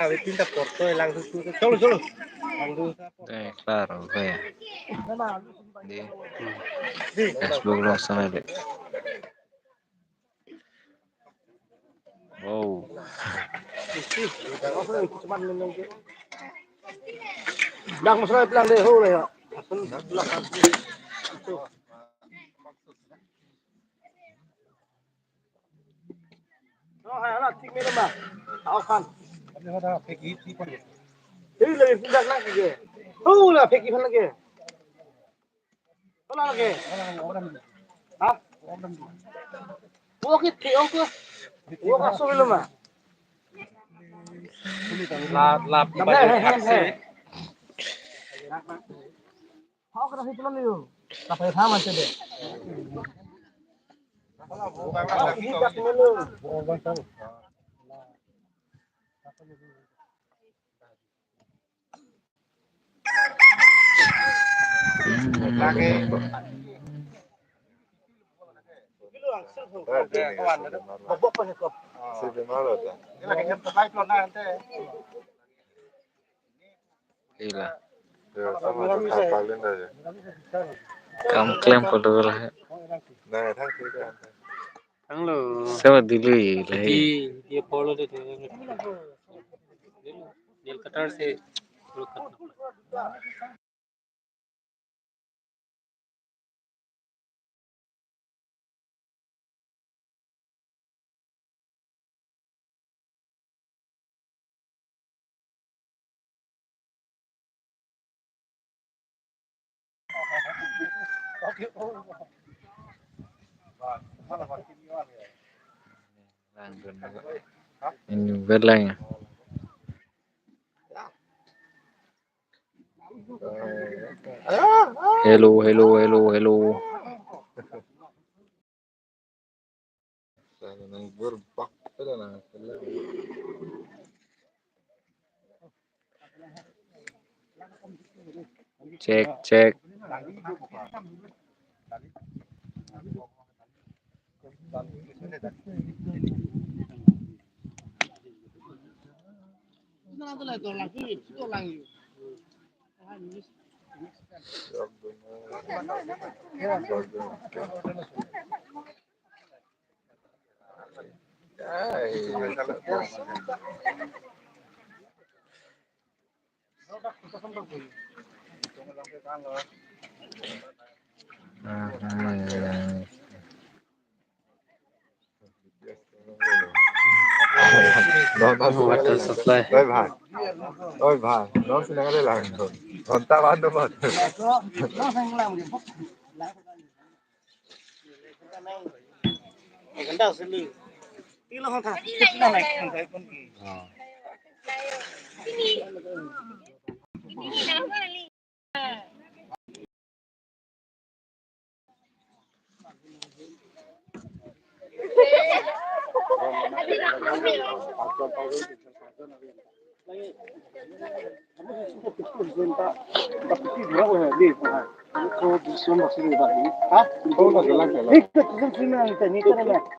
Distintas por todo el ángulo. Solo, solo. Claro, vea. Di Facebook lo sana deh. Wow. Đang một số plan để hô này ạ. Nó hay là thích mấy lắm mà. Áo khăn. Ini là tidak lagi. Oh lah, pergi mana lagi? Mana lagi? Hah? Buat kita aku. Buat kasut belum ah? Lap baju taksi. Kau kena hitung dulu. Sampai sama saja deh. Tidak minum. Lagi. Bobok pa nito. Ini lagi yang terbaik lo nanti. Gila. Kamu klaim pada lah. Halo. Siapa dulu ya? Dia follow deh. Dia kata sih. Ini belanya. Hello, hello, hello, hello. Cek, cek. Water supply. Ôi भाई, nó sẽ nói là còn ta bán đâu mà. Ganda sini. Tilo kan tak. Kita naik kan saya pun. Hah?